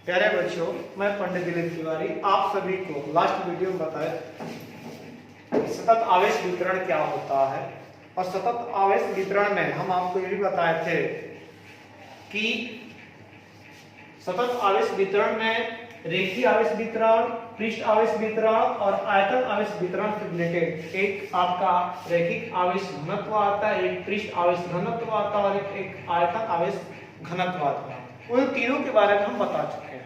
प्यारे बच्चों, मैं पंडित दिलीप तिवारी आप सभी को लास्ट वीडियो में बताया सतत आवेश वितरण क्या होता है। और सतत आवेश वितरण में हम आपको ये भी बताए थे कि सतत आवेश वितरण में रेखीय आवेश वितरण, पृष्ठ आवेश वितरण और आयतन आवेश वितरण से रिलेटेड एक आपका रैखिक आवेश घनत्व आता है, एक पृष्ठ आवेश घनत्व आता है और एक आयतन आवेश घनत्व आता है। उन तीनों के बारे में हम बता चुके हैं।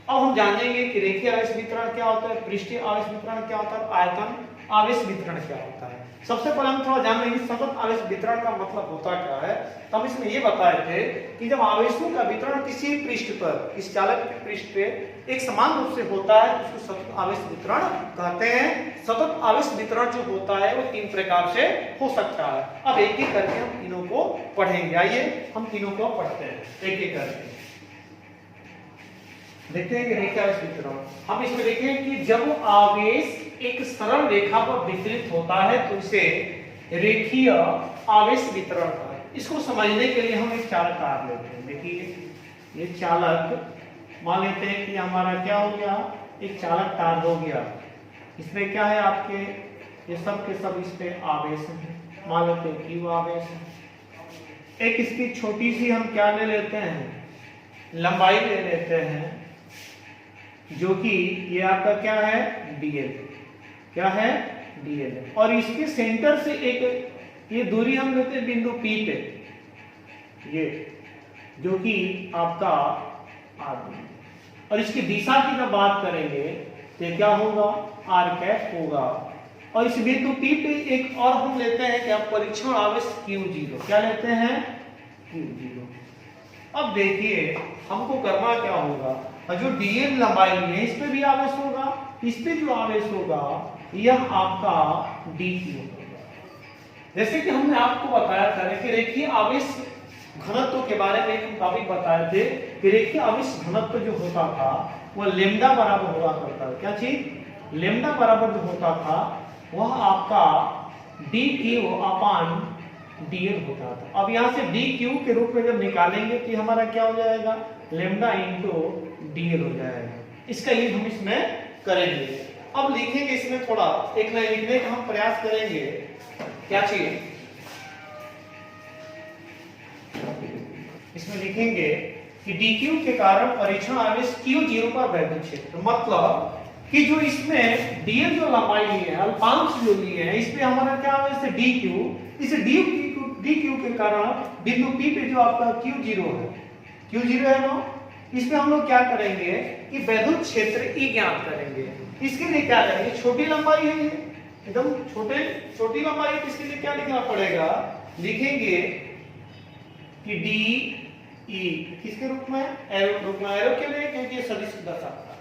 अब हम जानेंगे कि रेखीय आवेश वितरण क्या होता है, पृष्ठीय आवेश वितरण क्या होता है, आयतन आवेश वितरण क्या होता है। सबसे पहले हम थोड़ा जान लेंगे सतत आवेश वितरण का मतलब होता क्या है। तो हम इसमें ये बताए थे कि जब आवेशों का वितरण किसी पृष्ठ पर, इस चालक के पृष्ठ पे एक समान रूप से होता है तो उसको सतत आवेश वितरण कहते हैं। सतत आवेश वितरण जो होता है वो तीन प्रकार से हो सकता है। अब एक एक करके हम तीनों को पढ़ेंगे। आइए हम तीनों को पढ़ते हैं एक एक करके। देखते हैं कि रेखीय आवेश वितरण। हम इसमें देखें कि जब आवेश एक सरल रेखा पर वितरित होता है तो इसे रेखीय आवेश वितरण कहते हैं। इसको समझने के लिए हम एक चालक तार लेते हैं। देखिए ये चालक मान लेते हैं कि हमारा क्या हो गया, एक चालक तार हो गया। इसमें क्या है आपके ये सब के सब इस पे आवेश है, मान लेते हैं Q आवेश है। एक इसकी छोटी सी हम क्या ले लेते हैं, लंबाई ले लेते हैं जो कि ये आपका क्या है dl, क्या है dl। और इसके सेंटर से एक ये दूरी हम लेते हैं बिंदु P पे, ये जो कि आपका r। और इसकी दिशा की जब बात करेंगे तो क्या होगा, r कैप होगा। और इस बिंदु P पे एक और हम लेते हैं क्या, परीक्षण आवेश Q0, क्या लेते हैं Q0। अब देखिए हमको करना क्या होगा, जो dl लंबाई है इस पे भी आवेश होगा, इस पे जो आवेश होगा यह आपका dq होगा। जैसे कि हमने आपको बताया था कि रेखीय आवेश घनत्व के बारे में एक टॉपिक बताए थे कि रेखीय आवेश घनत्व जो होता था वह लेमडा बराबर हुआ करता है। क्या चीज, लेमडा बराबर जो होता था वह आपका dq अपान dl होता था। अब यहाँ से dq के रूप में जब निकालेंगे तो हमारा क्या हो जाएगा, लेमडा इंटू dl हो जाएगा। इसका यूज हम इसमें करेंगे। अब लिखेंगे इसमें थोड़ा एक लाइन लिखने का हम प्रयास करेंगे। क्या चाहिए, इसमें लिखेंगे कि dq के कारण परीक्षण आवेश Q0 पर वैद्युत क्षेत्र, मतलब कि जो इसमें dl जो लंबाई ली है, अल्पांश जो ली है, इस पे हमारा क्या आवेश है dq। इस dq के कारण बिंदु P पे जो आपका Q0 है ना, इस पे हम लोग क्या करेंगे कि वैद्युत क्षेत्र E ज्ञात करेंगे। इसके लिए क्या करेंगे, छोटी लंबाई है ये, एकदम छोटी लंबाई है, तो इसके लिए क्या लिखना पड़ेगा, लिखेंगे कि DE किसके रूप में, एरो रूप में, एरो के लिए क्योंकि ये सदिश दर्शाता है।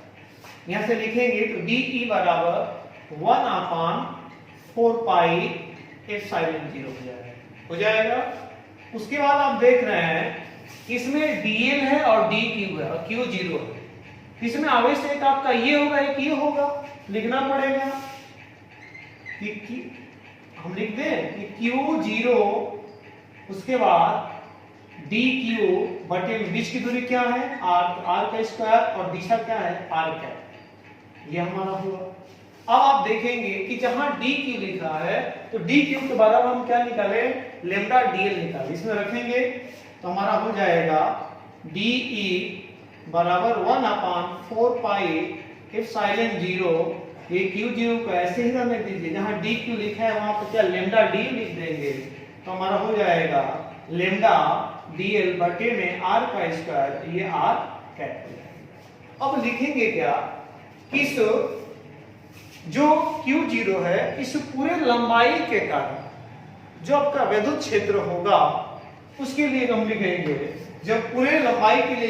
यहां से लिखेंगे तो DE बराबर 1/4 पाई एप्सिलॉन 0 हो जाएगा। उसके बाद आप देख रहे हैं इसमें dl है और dq है और Q0 है। इसमें आवेश एक आपका ये होगा, एक ये होगा, लिखना पड़ेगा कि हम लिख दें कि Q0 उसके बाद dq बटे बीच की दूरी क्या है r का स्क्वायर और दिशा क्या है r कैप, ये हमारा हुआ। अब आप देखेंगे कि जहां dq लिखा है तो dq के बराबर हम क्या निकाले, लेमडा dl निकाले। इसमें रखेंगे तो हमारा हो जाएगा DE बराबर 1/4 पाई एप्सिलॉन 0। ये Q0 को ऐसे ही रहने दीजिए, जहां DQ लिखा है वहां पर क्या लेमडा D लिख देंगे तो हमारा हो जाएगा लेमडा DL बटे में R का स्क्वायर, ये R कैप हो जाएगा। अब लिखेंगे क्या कि इस जो Q0 है इस पूरे लंबाई के कारण जो आपका वैद्युत क्षेत्र होगा उसके लिए हम लिखेंगे, जब पूरे लंबाई के लिए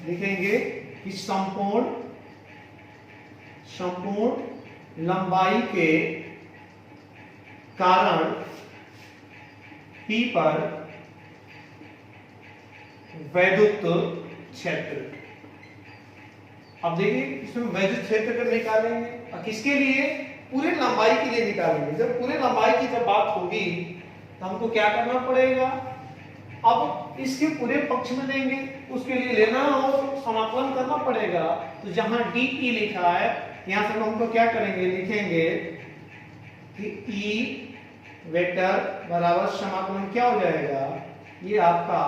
लिखेंगे कि संपूर्ण लंबाई के कारण P पर वैद्युत क्षेत्र। अब देखिए इसमें वैद्युत क्षेत्र को निकालेंगे और किसके लिए, पूरे लंबाई के लिए निकालेंगे। जब पूरे लंबाई की जब बात होगी तो हमको क्या करना पड़ेगा, अब इसके पूरे पक्ष में लेंगे, उसके लिए लेना हो तो समाकलन करना पड़ेगा। तो जहां डी ई लिखा है यहां से हम तो क्या करेंगे, लिखेंगे कि ई वेक्टर बराबर समाकलन क्या हो जाएगा, ये आपका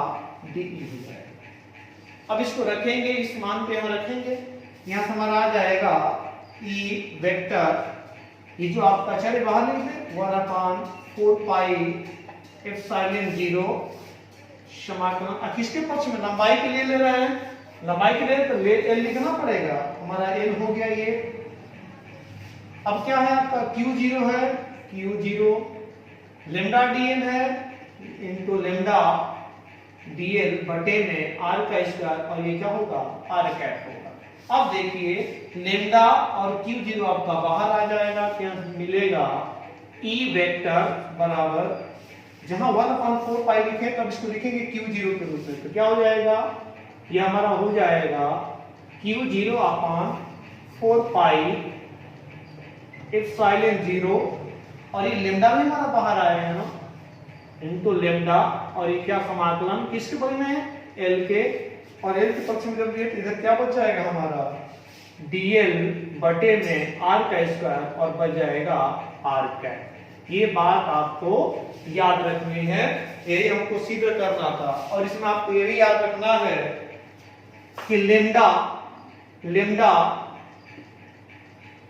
डी ई हो जाएगा। अब इसको रखेंगे, इस मान पे हम रखेंगे, यहां से हमारा आ जाएगा ई वेक्टर, ये जो आपका चले बाहर लिख दे 1/4 पाई एप्सिलॉन 0 समाकलन किसके पक्ष में, लंबाई के लिए ले रहे हैं, लंबाई के लिए तो एल लिखना पड़ेगा, हमारा एल हो गया ये। अब क्या है आपका Q0 है, Q0 लेमडा dn है इनटू लेमडा dl बटे में r का स्क्वायर, और ये क्या होगा r कैप होगा। अब देखिए लेमडा और Q0 आपका बाहर आ जाएगा, क्या मिलेगा E वेक्टर बराबर, जहां 1/4 पाई लिखे तब इसको लिखेंगे Q0 के रूप में, तो क्या हो जाएगा, ये हमारा हो जाएगा Q0/4 पाई एप्सिलॉन 0, और ये लेमडा भी हमारा बाहर आएगा ना, इनटू लेमडा, और ये क्या समाकलन किसके बारे में है, एल के, और एल के पक्ष में जब लिया इधर क्या बच जाएगा हमारा dl बटे में r का स्क्वायर, और बच जाएगा r कैप। ये बात आपको याद रखनी है, यही हमको सिद्ध करना था। और इसमें आपको ये भी याद रखना है कि लेमडा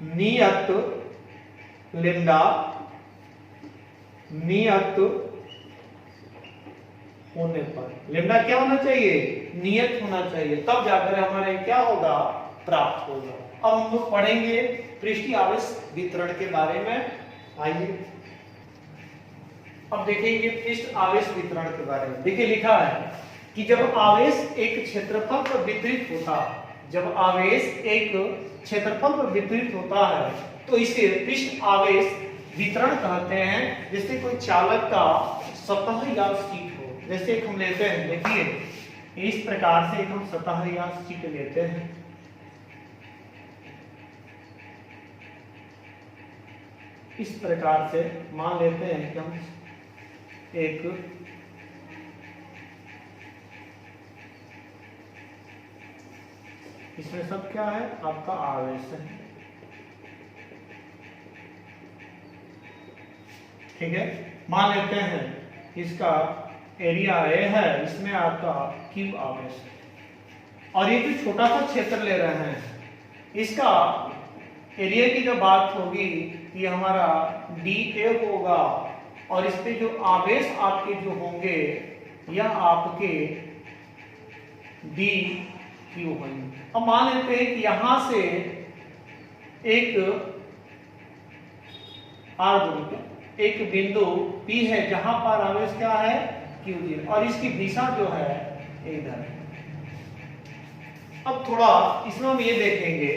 नियत होने पर, लेमडा क्या होना चाहिए, नियत होना चाहिए, तब जाकर हमारे क्या होगा, प्राप्त होगा। अब हम लोग पढ़ेंगे पृष्ठीय आवेश वितरण के बारे में, आइए अब देखेंगे पृष्ठ आवेश वितरण के बारे में। देखिए लिखा है कि जब आवेश एक क्षेत्रफल पर वितरित होता है, जब आवेश एक क्षेत्रफल पर वितरित होता है तो इसे पृष्ठ आवेश वितरण कहते हैं। जैसे कोई चालक का सतह या शीट हो, जैसे एक हम लेते हैं, देखिए इस प्रकार से एक हम सतह या शीट लेते हैं, इस प्रकार से मान लेते हैं कि हम एक इसमें सब क्या है आपका आवेश है, ठीक है। मान लेते हैं इसका एरिया ए है, इसमें आपका क्यू आवेश है, और ये जो छोटा सा क्षेत्र ले रहे हैं, इसका एरिया की जो बात होगी ये हमारा dA होगा, और इस पे जो आवेश आपके जो होंगे यह आपके dQ होंगे। अब मान लेते हैं कि यहां से एक एक बिंदु P है जहां पर आवेश क्या है Q0, और इसकी दिशा जो है इधर। अब थोड़ा इसमें हम ये देखेंगे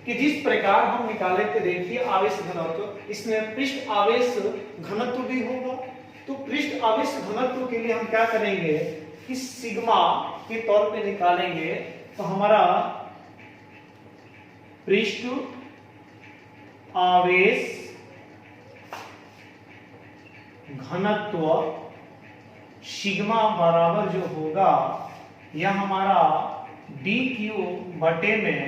कि जिस प्रकार हम निकाले थे, देखिए आवेश घनत्व, इसमें पृष्ठ आवेश घनत्व भी होगा। तो पृष्ठ आवेश घनत्व के लिए हम क्या करेंगे कि सिग्मा के तौर पे निकालेंगे, तो हमारा पृष्ठ आवेश घनत्व सिग्मा बराबर जो होगा यह हमारा dQ बटे में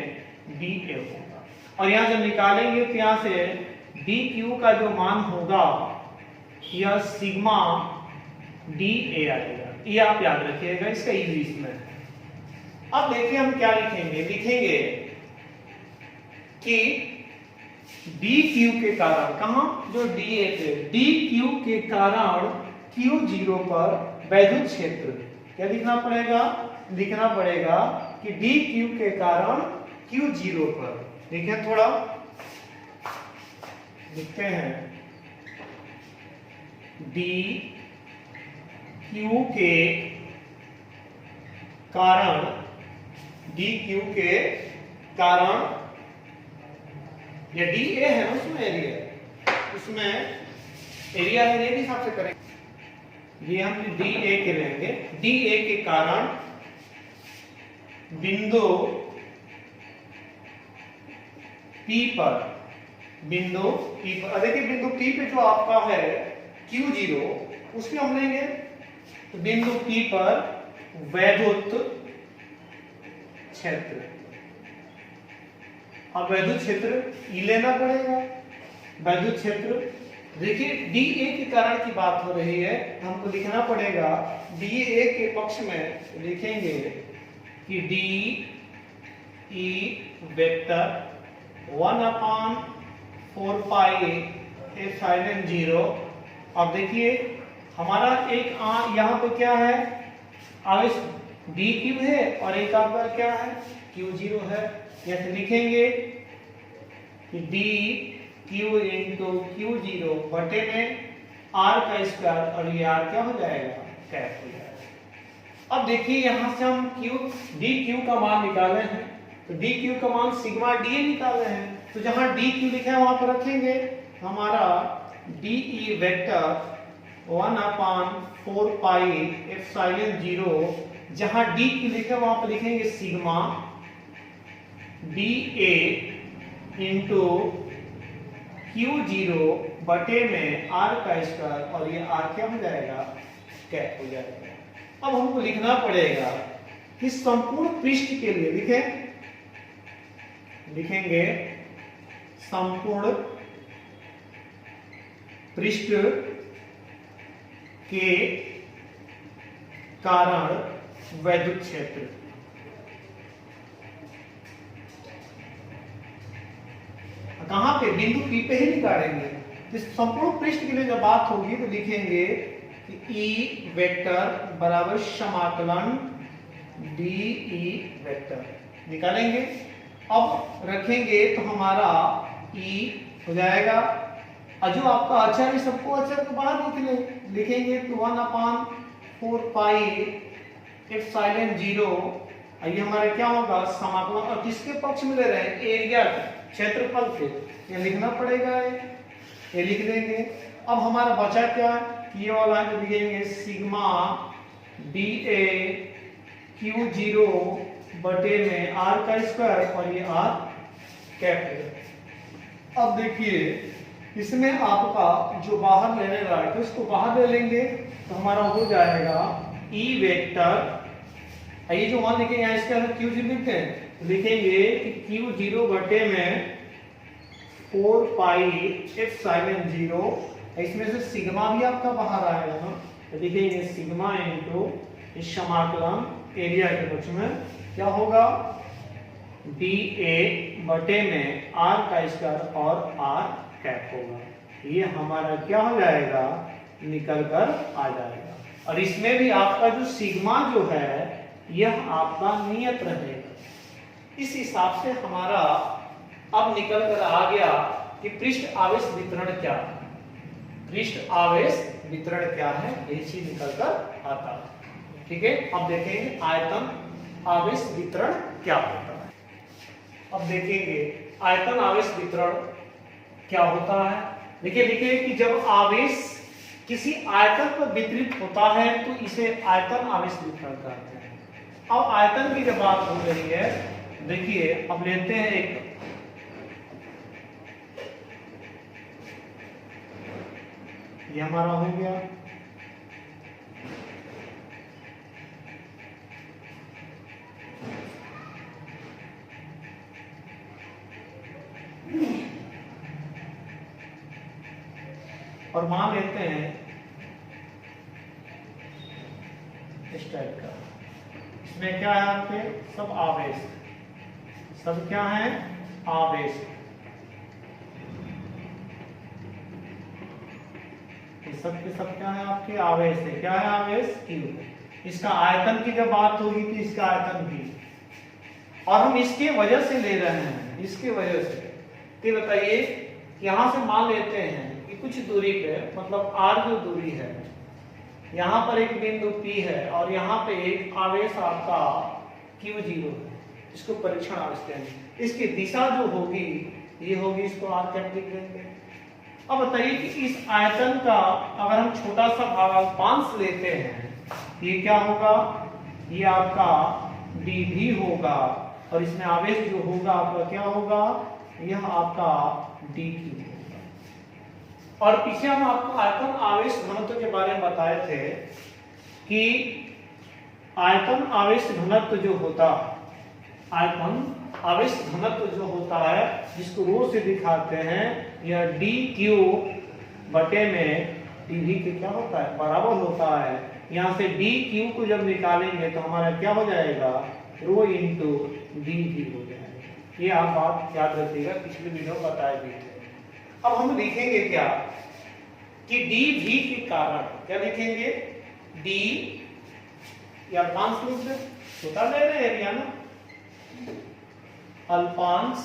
dA होगा, और यहां जब निकालेंगे तो यहां से dQ का जो मान होगा यह सिग्मा dA आएगा, ये आप याद रखिएगा, इसका इंग्लिश में। अब देखिए हम क्या लिखेंगे, लिखेंगे कि dQ के कारण, कहां जो dA पे, dQ के कारण Q0 पर वैद्युत क्षेत्र, क्या लिखना पड़ेगा, लिखना पड़ेगा कि dQ के कारण Q0 पर, देखिए थोड़ा लिखते हैं, dQ के कारण, dQ के कारण, या dA है ना, उसमें एरिया, उसमें एरिया है, के हिसाब से करेंगे, ये हम dA के लेंगे, dA के कारण बिंदु P पर, बिंदु P पर, देखिए बिंदु P पे जो आपका है Q0, उसमें हम लेंगे, तो बिंदु P पर वैद्युत क्षेत्र। अब वैद्युत क्षेत्र ई लेना पड़ेगा। वैद्युत क्षेत्र देखिए डी ए के कारण की बात हो रही है, हमको लिखना पड़ेगा डी ए के पक्ष में लिखेंगे कि D E vector 1/4 pi epsilon 0। अब देखिए हमारा एक यहाँ पे क्या है, आवेश डी क्यू है और एक आपका क्या है क्यू 0 है। यह लिखेंगे कि डी क्यू इंटू क्यू 0 बटे में आर का स्क्वायर, और ये आर क्या हो जाएगा कैप हो जाएगा। अब देखिए यहां से हम क्यू डी क्यू का मान निकाले हैं, तो डी क्यू का मान सिग्मा डी ए निकाले हैं, तो जहां डी क्यू लिखा है वहां पर रखेंगे हमारा D E vector 1/4 pi epsilon 0, जहां डी क्यू लिखा है वहां पर लिखेंगे sigma D A into Q 0 बटे में आर का स्क्वायर, और ये आर क्या हो जाएगा कैप हो जाएगा। अब हमको लिखना पड़ेगा कि संपूर्ण पृष्ठ के लिए लिखेंगे संपूर्ण पृष्ठ के कारण वैद्युत क्षेत्र। कहां पे बिंदु पी पे ही निकालेंगे। इस संपूर्ण पृष्ठ के लिए जब बात होगी तो लिखेंगे कि ई वेक्टर बराबर समाकलन डी ई वेक्टर निकालेंगे। अब रखेंगे तो हमारा ई हो जाएगा, और जो आपका अचर है सबको अचर को बाहर निकले लिखेंगे तो 1/4 पाई एप्सिलॉन 0, ये हमारा क्या होगा समाकलन, और किसके पक्ष में ले रहे हैं एरिया क्षेत्रफल के, ये लिखना पड़ेगा, ये लिख देंगे। अब हमारा बचा क्या, ये वाला है, लिखेंगे सिग्मा डी ए क्यू 0 बटे में आर का स्क्वायर, और ये आर कैप है। अब देखिए इसमें आपका जो बाहर लेने रहा है तो इसको बाहर ले लेंगे, तो हमारा हो जाएगा ई वेक्टर, ये जो वहां लिखेंगे यहाँ इसके अंदर क्यू 0 लिखते हैं, लिखेंगे कि क्यू 0 बटे में 4 पाई एप्सिलॉन 0, इसमें से सिग्मा भी आपका बाहर आएगा ना, तो लिखेंगे सिग्मा इंटू इस समाकलन एरिया के पक्ष में क्या होगा डी ए बटे में आर का स्क्वायर और आर कैप होगा। ये हमारा क्या हो जाएगा निकल कर आ जाएगा, और इसमें भी आपका जो सिग्मा जो है यह आपका नियत रहेगा। इस हिसाब से हमारा अब निकल कर आ गया कि पृष्ठ आवेश वितरण क्या है, पृष्ठ आवेश वितरण क्या है, ये चीज निकल कर आता है। ठीक है, अब देखेंगे आयतन आवेश वितरण क्या होता है। अब देखेंगे आयतन आवेश वितरण क्या होता है। देखिए लिखिए कि जब आवेश किसी आयतन पर वितरित होता है तो इसे आयतन आवेश वितरण कहते हैं। अब आयतन की जब बात हो रही है, देखिए अब लेते हैं एक ये हमारा हो गया, और मान लेते हैं इस टाइप का, इसमें क्या है आपके सब आवेश, सब क्या है आवेश, सब के सब क्या है आपके आवेश है, क्या है आवेश Q। इसका आयतन की जब बात होगी तो इसका आयतन भी, और हम इसके वजह से ले रहे हैं, इसके वजह से। तो बताइए यहां से मान लेते हैं कि कुछ दूरी पे, मतलब r जो दूरी है, यहाँ पर एक बिंदु P है और यहाँ पे एक आवेश आपका Q0 है, इसको परीक्षण आवेश कहेंगे। इसकी दिशा जो होगी ये होगी, इसको r कैप लिख देंगे। अब बताइए कि इस आयतन का अगर हम छोटा सा भागांश लेते हैं, ये क्या होगा, ये आपका dv होगा, और इसमें आवेश जो होगा आपका क्या होगा, यह आपका dq होगा। और पीछे हम आपको आयतन आवेश घनत्व के बारे में बताए थे कि आयतन आवेश घनत्व जो होता, आयतन आवेश घनत्व जो होता है जिसको रो से दिखाते हैं, यह डी क्यू बटे में टीवी के क्या होता है बराबर होता है। यहाँ से डी क्यू को जब निकालेंगे तो हमारा क्या हो जाएगा, रो इंटू डी वी हो जाएगा। ये आप बात याद रखिएगा, पिछले वीडियो में बताए भी थे। अब हम लिखेंगे क्या कि डी वी के कारण, क्या लिखेंगे, डी या अल्पांश रूप से छोटा ले रहे हैं एरिया ना, अल्पांश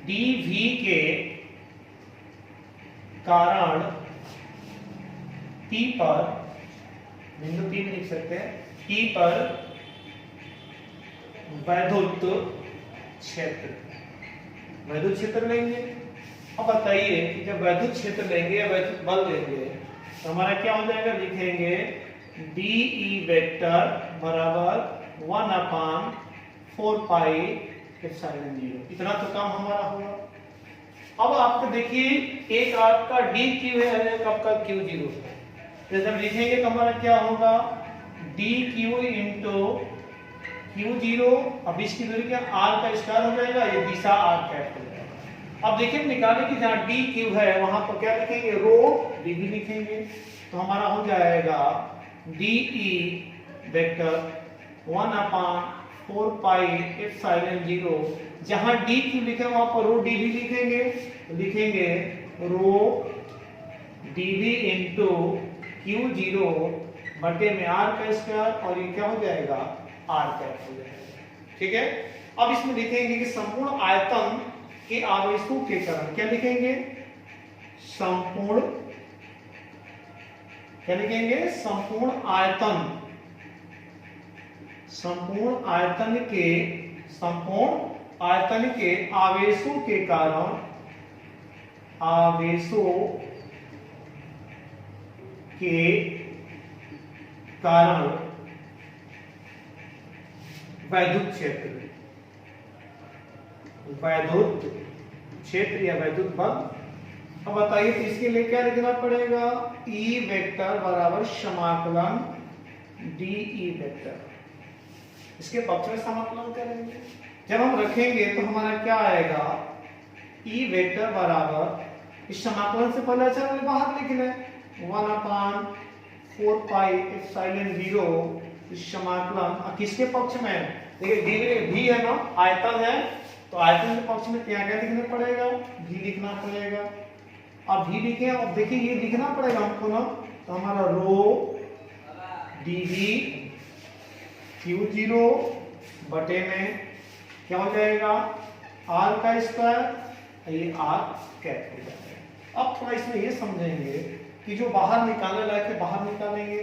डी वी के कारण P पर, बिंदु P में लिख सकते हैं, P पर वैद्युत क्षेत्र, वैद्युत क्षेत्र लेंगे। अब बताइए कि जब वैद्युत क्षेत्र लेंगे या वैद्युत बल लेंगे तो हमारा क्या हो जाएगा, लिखेंगे डी ई वेक्टर बराबर 1/4 पाई एप्सिलॉन 0। इतना तो काम हमारा होगा। अब आपको देखिए एक आपका डी क्यू है, एक आपका क्यू जीरो है, जैसे हम लिखेंगे तो हमारा क्या होगा, D Q into Q zero. अब इसकी दूरी क्या, आर का स्क्वायर हो जाएगा, ये दिशा आर कैप हो जाएगा। अब देखिए निकालें कि जहाँ डी क्यू है वहां पर क्या लिखेंगे, रो डी भी लिखेंगे, तो हमारा हो जाएगा D E vector 1/4 pi epsilon 0। जहां डी क्यू लिखे वहां पर रो डी भी लिखेंगे, लिखेंगे rho D V into Q zero बटे में आर का स्क्वायर, और ये क्या हो जाएगा, आर कैप हो जाएगा। ठीक है, अब इसमें लिखेंगे कि संपूर्ण आयतन के आवेशों के कारण, क्या लिखेंगे, संपूर्ण, क्या लिखेंगे, संपूर्ण आयतन, संपूर्ण आयतन के, संपूर्ण आयतन के आवेशों के कारण, आवेशों के कारण वैद्युत क्षेत्र, वैद्युत क्षेत्र या वैद्युत बल। अब बताइए तो इसके लिए क्या लिखना पड़ेगा, ई वेक्टर बराबर समाकलन डी ई वेक्टर, इसके पक्ष में समाकलन करेंगे। जब हम रखेंगे तो हमारा क्या आएगा, ई वेक्टर बराबर, इस समाकलन से पहले अच्छा हमें बाहर लिख लें 1/4 पाई एप्सिलॉन 0, इस समाकलन किसके पक्ष में, देखिए डी है ना, आयतन है, तो आयतन के पक्ष में क्या क्या लिखना पड़ेगा, भी लिखना पड़ेगा। अब भी लिखे, अब देखिए ये लिखना पड़ेगा हमको ना, तो हमारा रो डी वी क्यू जीरो बटे में क्या हो जाएगा, आर का स्क्वायर, ये आर कैप हो जाएगा। अब थोड़ा इसमें ये समझेंगे कि जो बाहर निकालने लायक है बाहर निकालेंगे,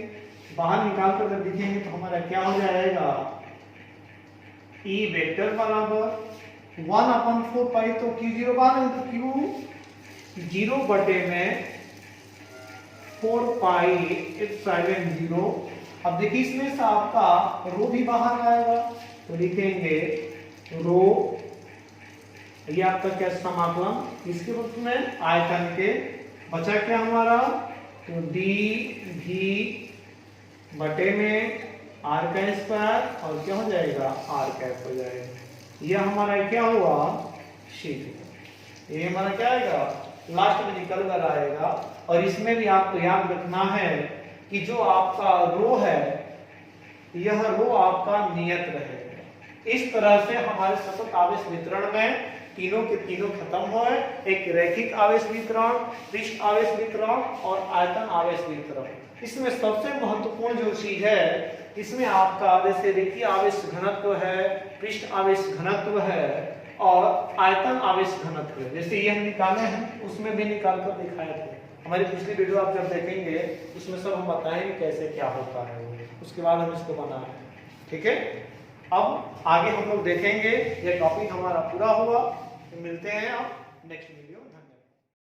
बाहर निकाल कर जब लिखेंगे तो हमारा क्या हो जाएगा, ई वेक्टर बराबर 1/4 पाई, तो क्यू जीरो बाहर है तो क्यू जीरो बटे में 4 पाई एप्सिलॉन 0। अब देखिए इसमें से आपका रो भी बाहर आएगा, तो लिखेंगे रो, ये आपका क्या समाकलन इसके रूप में आयतन के, बचा क्या हमारा, तो डी भी बटे में आर का स्क्वायर, और क्या हो जाएगा, आर कैप हो जाएगा। यह हमारा क्या हुआ, शीट, ये हमारा क्या आएगा, लास्ट में निकल कर आएगा। और इसमें भी आपको याद रखना है कि जो आपका रो है, यह रो आपका नियत रहेगा। इस तरह से हमारे सतत आवेश वितरण में तीनों के तीनों खत्म हुए, एक रैखिक आवेश वितरण, पृष्ठ आवेश वितरण और आयतन आवेश वितरण। इसमें सबसे महत्वपूर्ण जो चीज है, इसमें आपका जैसे रेखीय आवेश घनत्व है, पृष्ठ आवेश घनत्व है और आयतन आवेश घनत्व है। जैसे ये हम निकाले हैं, उसमें भी निकाल कर दिखाए थे, हमारी पिछली वीडियो आप जब देखेंगे उसमें सब हम बताएंगे कैसे क्या होता है, उसके बाद हम इसको बनाए। ठीक है, अब आगे हम लोग देखेंगे, ये टॉपिक हमारा पूरा हुआ, मिलते हैं अब नेक्स्ट